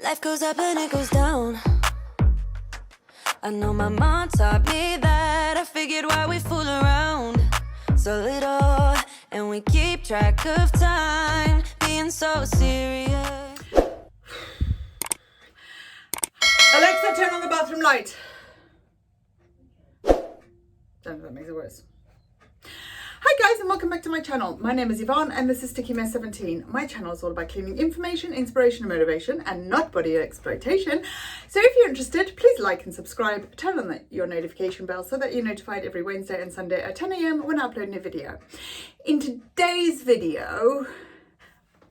Life goes up and it goes down. I know my mom taught me that. I figured why we fool around so little, and we keep track of time, being so serious. Alexa, turn on the bathroom light. Don't know if that makes it worse. Hi guys, and welcome back to my channel. My name is Yvonne and this is STICKYMESS17. My channel is all about cleaning information, inspiration and motivation, and not body exploitation. So if you're interested, please like and subscribe, turn on your notification bell so that you're notified every Wednesday and Sunday at 10 AM when I upload a new video. In today's video,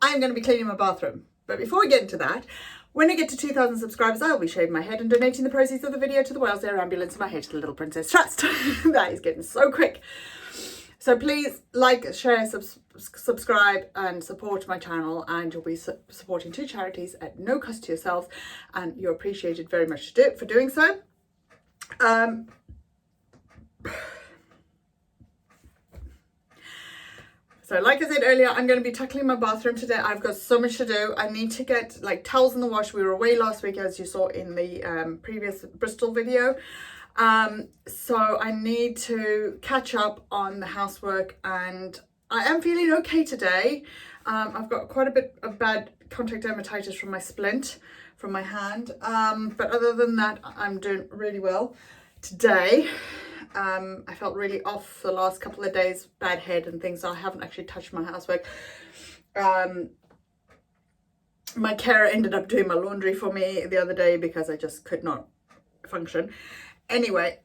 I'm going to be cleaning my bathroom. But before we get into that, when I get to 2,000 subscribers, I'll be shaving my head and donating the proceeds of the video to the Wales Air Ambulance and my hair to the Little Princess Trust. That is getting so quick. So please like, share, subscribe and support my channel, and you'll be supporting two charities at no cost to yourselves, and you're appreciated very much for doing so. So like I said earlier, I'm going to be tackling my bathroom today. I've got so much to do. I need to get like towels in the wash. We were away last week, as you saw in the previous Bristol video. So I need to catch up on the housework, and I am feeling okay today. I've got quite a bit of bad contact dermatitis from my splint from my hand. But other than that, I'm doing really well today. I felt really off the last couple of days, bad head and things, so I haven't actually touched my housework. My carer ended up doing my laundry for me the other day because I just could not function. Anyway,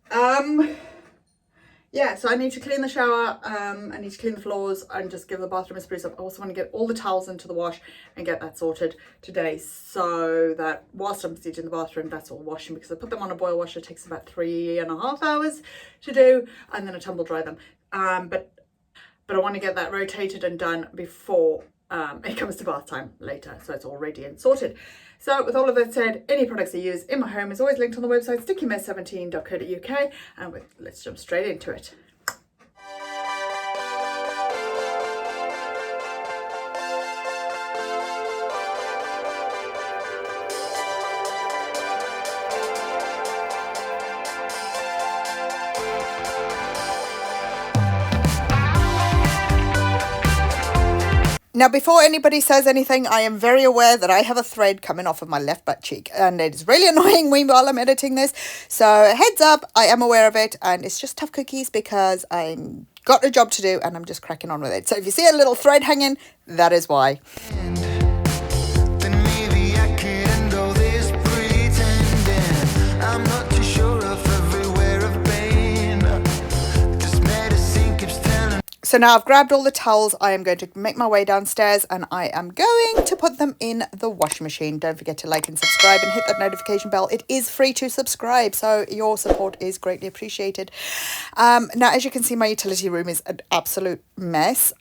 yeah, so I need to clean the shower, I need to clean the floors and just give the bathroom a spruce up. I also want to get all the towels into the wash and get that sorted today, so that whilst I'm sitting in the bathroom, that's all washing, because I put them on a boil washer. It takes about 3.5 hours to do, and then I tumble dry them. But I want to get that rotated and done before it comes to bath time later, so it's all ready and sorted. So with all of that said, any products I use in my home is always linked on the website STICKYMESS17.co.uk, and let's jump straight into it. Now, before anybody says anything, I am very aware that I have a thread coming off of my left butt cheek, and it's really annoying me while I'm editing this. So heads up, I am aware of it, and it's just tough cookies because I've got a job to do and I'm just cracking on with it. So if you see a little thread hanging, that is why. So now I've grabbed all the towels. I am going to make my way downstairs and I am going to put them in the washing machine. Don't forget to like and subscribe and hit that notification bell. It is free to subscribe, so your support is greatly appreciated. Now, as you can see, my utility room is an absolute mess.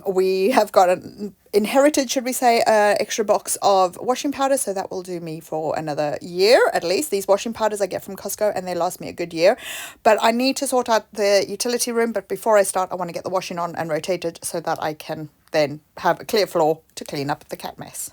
We have got an inherited, should we say, extra box of washing powder, so that will do me for another year at least. These washing powders I get from Costco and they last me a good year, but I need to sort out the utility room. But before I start, I want to get the washing on and rotated so that I can then have a clear floor to clean up the cat mess.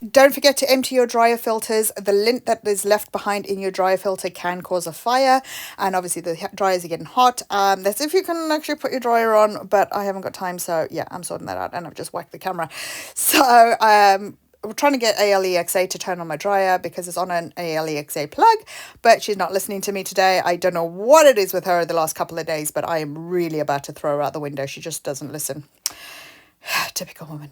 Don't forget to empty your dryer filters. The lint that is left behind in your dryer filter can cause a fire, and obviously the dryers are getting hot. That's if you can actually put your dryer on, but I haven't got time, so yeah, I'm sorting that out, and I've just whacked the camera. So we're trying to get ALEXA to turn on my dryer because it's on an ALEXA plug, but she's not listening to me today. I don't know what it is with her the last couple of days, but I am really about to throw her out the window. She just doesn't listen. Typical woman.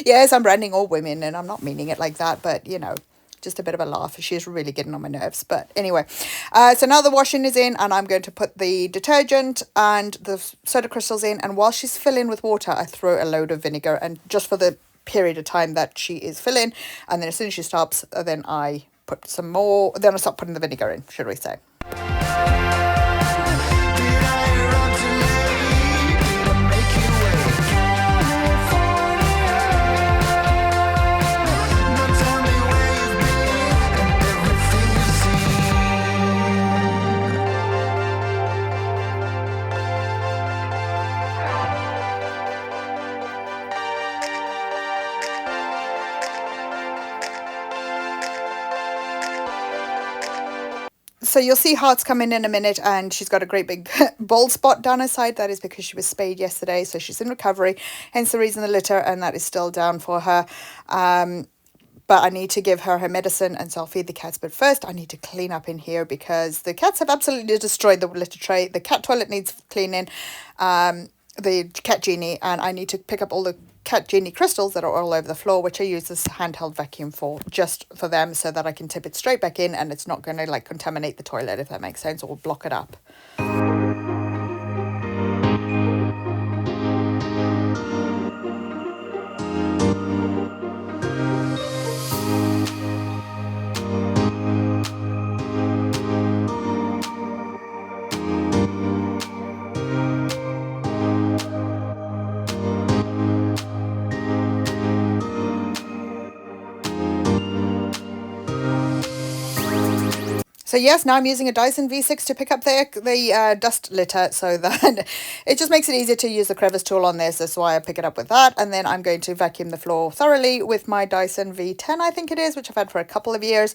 Yes, I'm branding all women and I'm not meaning it like that, but you know, just a bit of a laugh. She's really getting on my nerves. But anyway, so now the washing is in and I'm going to put the detergent and the soda crystals in, and while she's filling with water, I throw a load of vinegar, and just for the period of time that she is filling, and then as soon as she stops, then I put some more, then I stop putting the vinegar in, should we say. So you'll see Hearts come in a minute, and she's got a great big bald spot down her side. That is because she was spayed yesterday, so she's in recovery, hence the reason the litter, and that is still down for her. But I need to give her medicine, and so I'll feed the cats. But first I need to clean up in here because the cats have absolutely destroyed the litter tray. The cat toilet needs cleaning, the cat genie, and I need to pick up all the cat genie crystals that are all over the floor, which I use this handheld vacuum for, just for them, so that I can tip it straight back in and it's not going to like contaminate the toilet, if that makes sense, or block it up. So yes, now I'm using a Dyson V6 to pick up the dust litter, so that it just makes it easier to use the crevice tool on this. That's why I pick it up with that. And then I'm going to vacuum the floor thoroughly with my Dyson V10, I think it is, which I've had for a couple of years,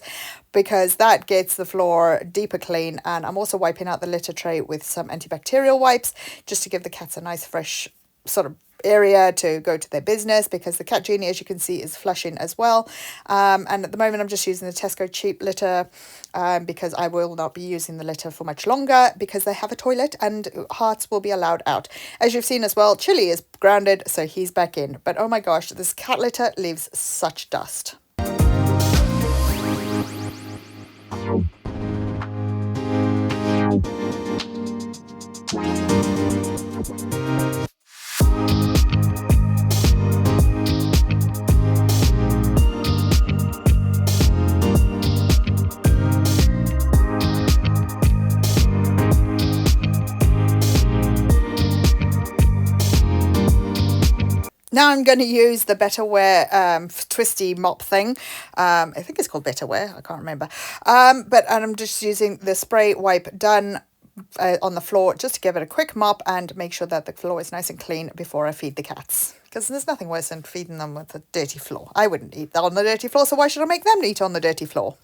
because that gets the floor deeper clean. And I'm also wiping out the litter tray with some antibacterial wipes, just to give the cats a nice fresh sort of area to go to their business, because the cat genie, as you can see, is flushing as well. And at the moment I'm just using the Tesco cheap litter, because I will not be using the litter for much longer, because they have a toilet and Hearts will be allowed out. As you've seen as well, Chili is grounded, so he's back in. But oh my gosh, this cat litter leaves such dust. Now I'm going to use the Betterware twisty mop thing. I think it's called Betterware. I can't remember. But I'm just using the spray wipe done on the floor, just to give it a quick mop and make sure that the floor is nice and clean before I feed the cats. Because there's nothing worse than feeding them with a dirty floor. I wouldn't eat on the dirty floor, so why should I make them eat on the dirty floor?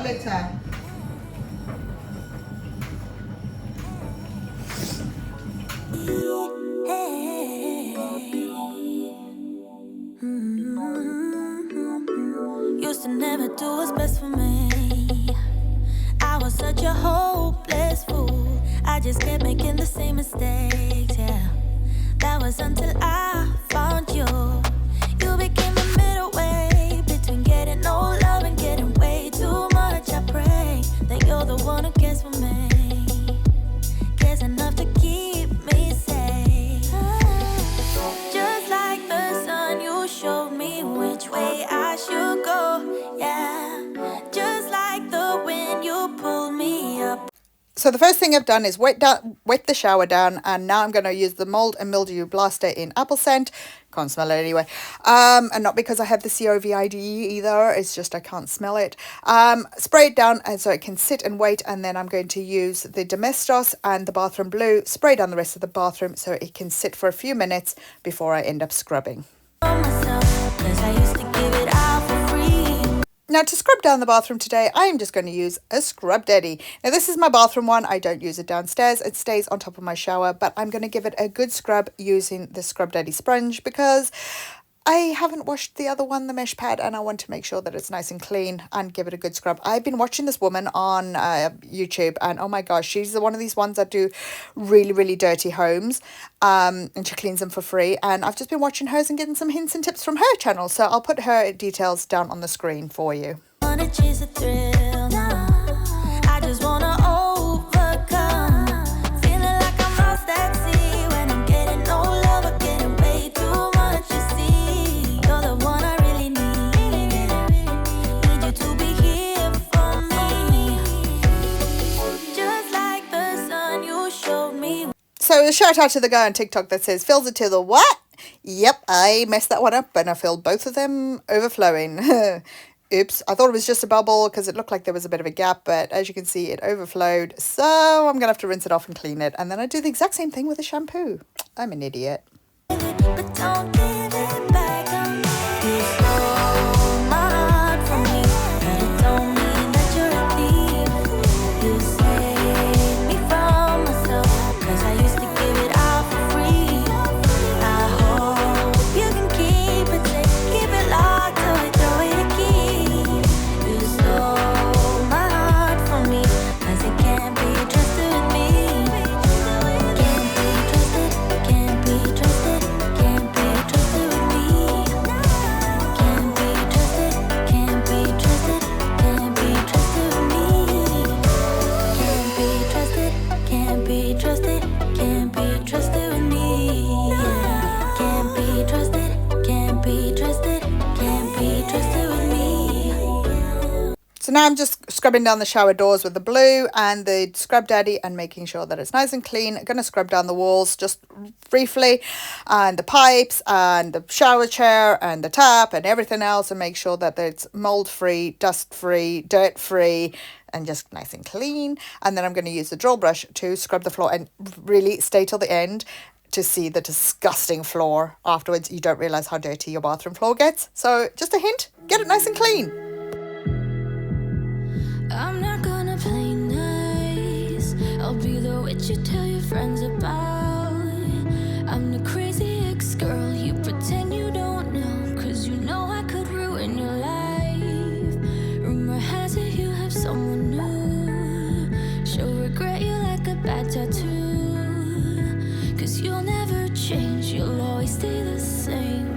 Litter. Used to never do what's best for me. I was such a hopeless fool. I just kept making the same mistakes, yeah. That was until I found you. You became the middle way between getting no love and getting way too much. I pray that you're the one who cares for me, cares enough to keep me safe. Just like the sun, you showed me which way I should go, yeah. Just like the wind, you pulled me up. So the first thing I've done is wet the shower down, and now I'm going to use the mold and mildew blaster in apple scent. Can't smell it anyway. And not because I have the COVID either, it's just I can't smell it. Spray it down and so it can sit and wait, and then I'm going to use the Domestos and the bathroom blue, spray down the rest of the bathroom so it can sit for a few minutes before I end up scrubbing. Now to scrub down the bathroom today, I am just going to use a Scrub Daddy. Now this is my bathroom one. I don't use it downstairs. It stays on top of my shower, but I'm going to give it a good scrub using the Scrub Daddy sponge, because I haven't washed the other one, the mesh pad, and I want to make sure that it's nice and clean and give it a good scrub. I've been watching this woman on YouTube, and oh my gosh, she's one of these ones that do really, really dirty homes, and she cleans them for free. And I've just been watching hers and getting some hints and tips from her channel, so I'll put her details down on the screen for you. Wanna chase a thrill now. I just wanna overcome. Feeling like I'm lost at sea when I'm getting no love or getting way too much. You see, you're the one I really need. Need you to be here for me. Just like the sun you showed me. So a shout out to the guy on TikTok that says, fills it to the what? Yep, I messed that one up and I filled both of them overflowing. Oops, I thought it was just a bubble because it looked like there was a bit of a gap, but as you can see, it overflowed. So I'm going to have to rinse it off and clean it. And then I do the exact same thing with the shampoo. I'm an idiot. But don't give it back on me. You stole my heart from me, but it don't mean that you're a thief. You saved me from myself, 'cause I used to give it all for free. I hope you can keep it safe, keep it locked till we throw it a key. You stole my heart from me, 'cause it can't be trusted with me. Can't be trusted, can't be trusted, can't be trusted with me. Can't be trusted, can't be trusted, can't be trusted with me. Can't be trusted, can't be trusted, can't be trusted with me. Can't be trusted, can't be trusted, can't be trusted with me. So now I'm just scrubbing down the shower doors with the blue and the Scrub Daddy and making sure that it's nice and clean. I'm going to scrub down the walls just briefly, and the pipes and the shower chair and the tap and everything else, and make sure that it's mold free, dust free, dirt free, and just nice and clean. And then I'm going to use the drill brush to scrub the floor and really stay till the end to see the disgusting floor. Afterwards, you don't realize how dirty your bathroom floor gets. So just a hint, get it nice and clean. I'm not gonna play nice. I'll be the witch you tell your friends about. I'm the crazy ex-girl you pretend you don't know, 'cause you know I could ruin your life. Rumor has it you have someone new. She'll regret you like a bad tattoo, 'cause you'll never change, you'll always stay the same.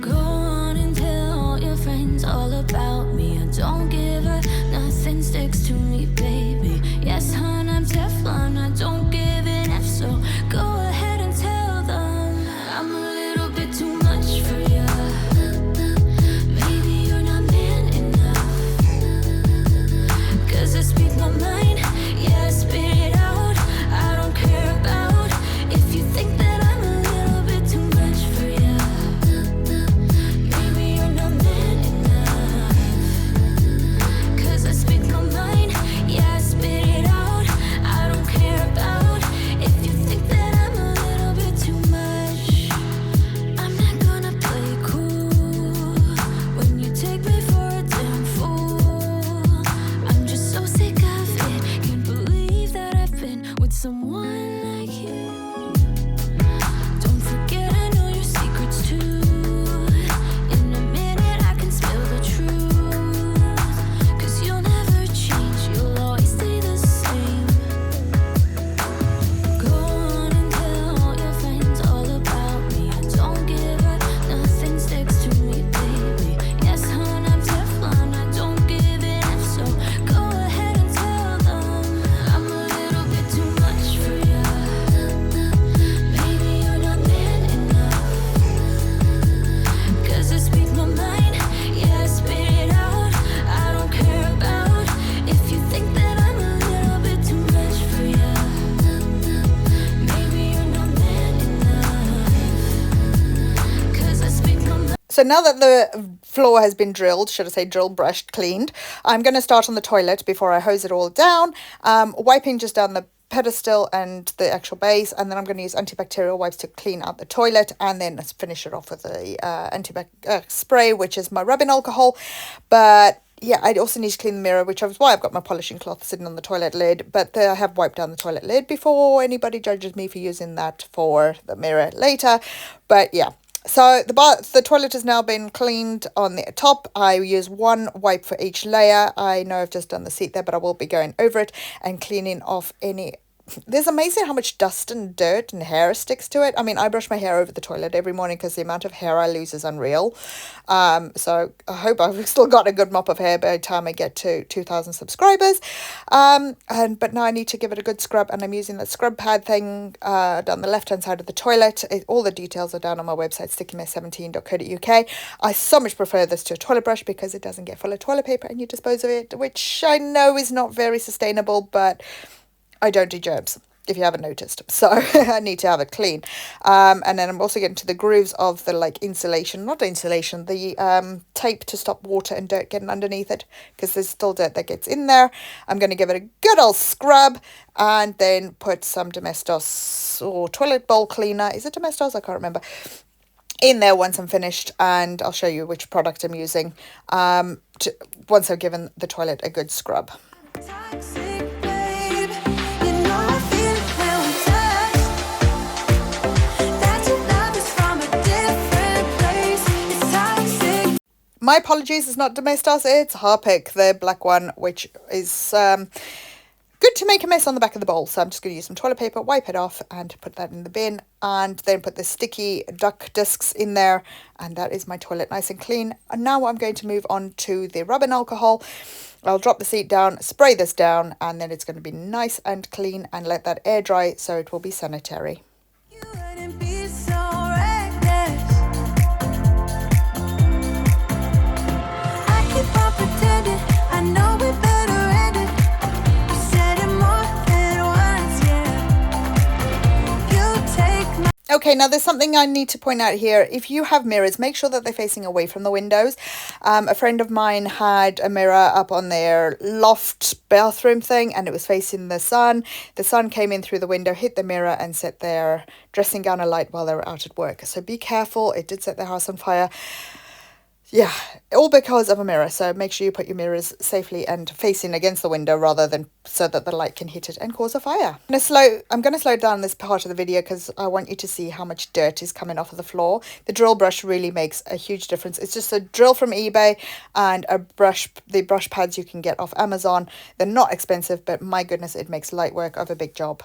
Go on and tell all your friends all about me. I don't give a nothing sticks to me, baby. Yes, hon, I'm Teflon, I don't give an F, so go ahead and tell them I'm a little bit too much for ya. Maybe you're not man enough, 'cause I speak my mind, yeah, I spit it out. I don't care about if you think that I'm a little bit too much for ya. Maybe you're not man enough, 'cause I speak my mind, yeah, I spit it out. I don't care about if you think that I'm a little bit too much. I'm not gonna play cool when you take me for a damn fool. I'm just so sick of it, can't believe that I've been with someone like you. Don't forget I know your secrets too. In a minute I can spill the truth, 'cause you'll never change, you'll always stay the same. Go on and tell all your friends all about me. I don't give a nothing sticks to me, baby. Yes, hon, I'm Teflon, I don't give an F, so go ahead and tell them I'm a little bit too much for ya. Maybe you're not man enough, 'cause I speak my mind, yeah, I spit it out. I don't care about if you think that I'm a little bit too much for ya. Maybe you're not man enough, 'cause I speak my mind. So now that the floor has been drilled, should I say drill brushed, cleaned, I'm going to start on the toilet before I hose it all down, wiping just down the pedestal and the actual base, and then I'm going to use antibacterial wipes to clean out the toilet, and then let's finish it off with the spray, which is my rubbing alcohol. But yeah, I also need to clean the mirror, which is why I've got my polishing cloth sitting on the toilet lid. But I have wiped down the toilet lid before anybody judges me for using that for the mirror later. But yeah, So the toilet has now been cleaned on the top. I use one wipe for each layer. I know I've just done the seat there, but I will be going over it and cleaning off any. There's amazing how much dust and dirt and hair sticks to it. I mean, I brush my hair over the toilet every morning because the amount of hair I lose is unreal. So I hope I've still got a good mop of hair by the time I get to 2,000 subscribers. But now I need to give it a good scrub, and I'm using that scrub pad thing down the left-hand side of the toilet. All the details are down on my website, STICKYMESS17.co.uk. I so much prefer this to a toilet brush because it doesn't get full of toilet paper and you dispose of it, which I know is not very sustainable, but I don't do germs, if you haven't noticed. So I need to have it clean. And then I'm also getting to the grooves of the the tape to stop water and dirt getting underneath it, because there's still dirt that gets in there. I'm going to give it a good old scrub and then put some Domestos or toilet bowl cleaner. Is it Domestos? I can't remember. In there once I'm finished, and I'll show you which product I'm using once I've given the toilet a good scrub. My apologies, it's not Domestos, it's Harpic, the black one, which is good to make a mess on the back of the bowl. So I'm just going to use some toilet paper, wipe it off and put that in the bin, and then put the sticky duck discs in there, and that is my toilet nice and clean. And now I'm going to move on to the rubbing alcohol. I'll drop the seat down, spray this down, and then it's going to be nice and clean, and let that air dry so it will be sanitary. Okay, now there's something I need to point out here. If you have mirrors, make sure that they're facing away from the windows. A friend of mine had a mirror up on their loft bathroom thing, and it was facing the sun. The sun came in through the window, hit the mirror, and set their dressing gown alight while they were out at work. So be careful. It did set their house on fire. Yeah, all because of a mirror. So make sure you put your mirrors safely and facing against the window rather than so that the light can hit it and cause a fire. I'm going to slow down this part of the video because I want you to see how much dirt is coming off of the floor. The drill brush really makes a huge difference. It's just a drill from eBay and the brush pads you can get off Amazon. They're not expensive, but my goodness, it makes light work of a big job.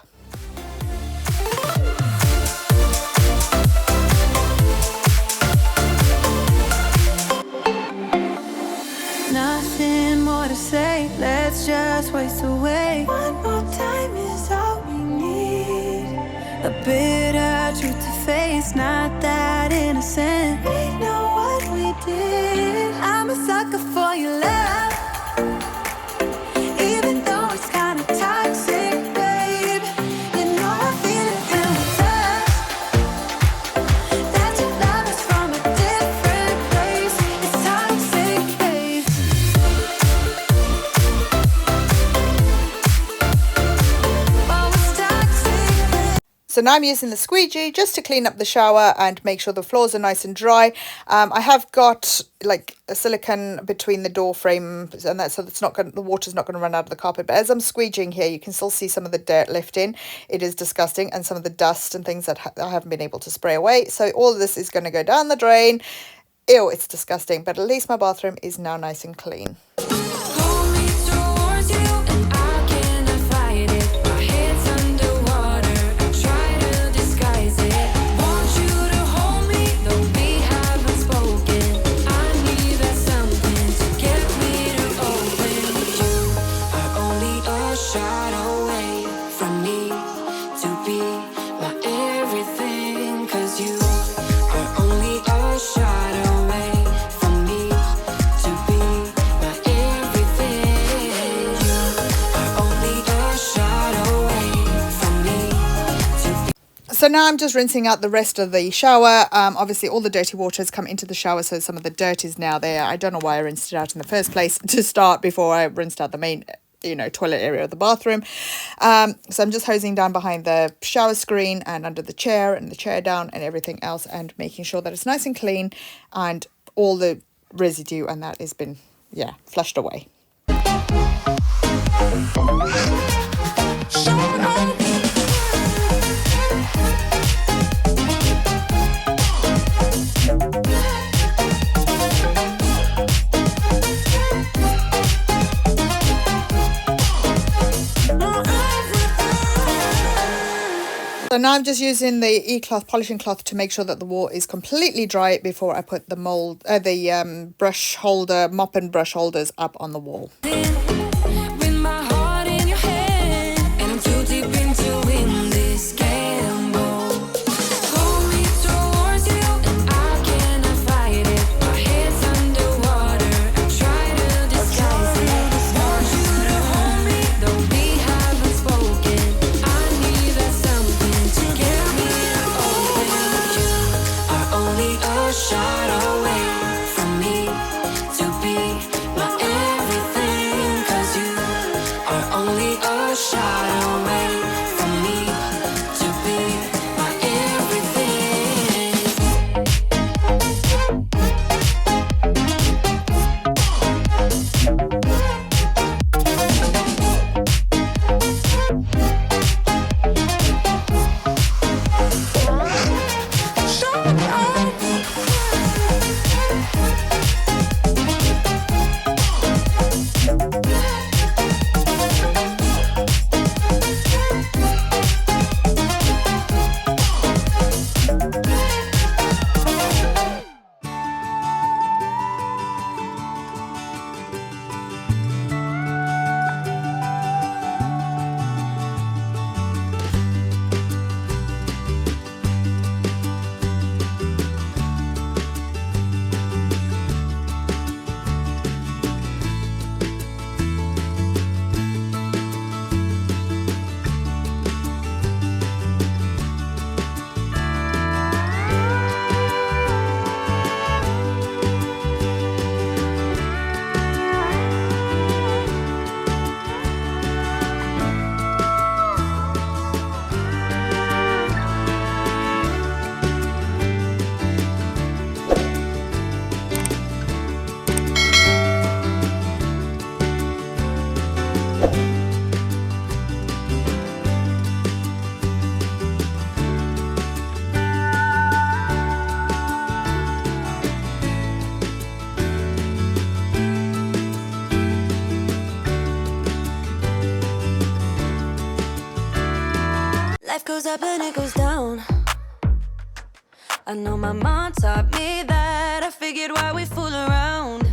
Nothing more to say, let's just waste away. One more time is all we need. A bitter truth to face, not that innocent. We know what we did. I'm a sucker for your love, even though it's kind of toxic, babe. You know I feel it when we touch. That your love is from a different place. It's toxic, babe. So now I'm using the squeegee just to clean up the shower and make sure the floors are nice and dry. I have got like a silicone between the door frame, and that's so it's not going, the water's not going to run out of the carpet. But as I'm squeegeeing here, you can still see some of the dirt lifting. It is disgusting, and some of the dust and things that I haven't been able to spray away. So all of this is going to go down the drain. Ew, it's disgusting. But at least my bathroom is now nice and clean. So now I'm just rinsing out the rest of the shower. Obviously all the dirty water has come into the shower, so some of the dirt is now there. I don't know why I rinsed it out in the first place to start before I rinsed out the main toilet area of the bathroom. So I'm just hosing down behind the shower screen and under the chair and the chair down and everything else, and making sure that it's nice and clean and all the residue and that has been flushed away. So now I'm just using the e-cloth polishing cloth to make sure that the wall is completely dry before I put the brush holder, mop and brush holders up on the wall. With my heart in your hand, and I'm too deep into in this gamble. Pull me towards you, and I cannot fight it. My head's underwater, I try to disguise it. Want you to hold me, though we haven't spoken. I need that something to get me open. You are only a shot away from me to be my everything. 'Cause you are only a shot away from me to be my everything. Life goes up and it goes down. I know my mom taught me that. I figured why we fool around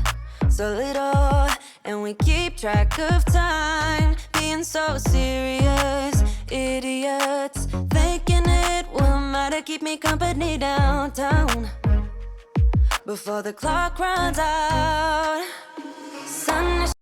so little, and we keep track of time, being so serious. Idiots thinking it will matter, keep me company downtown before the clock runs out.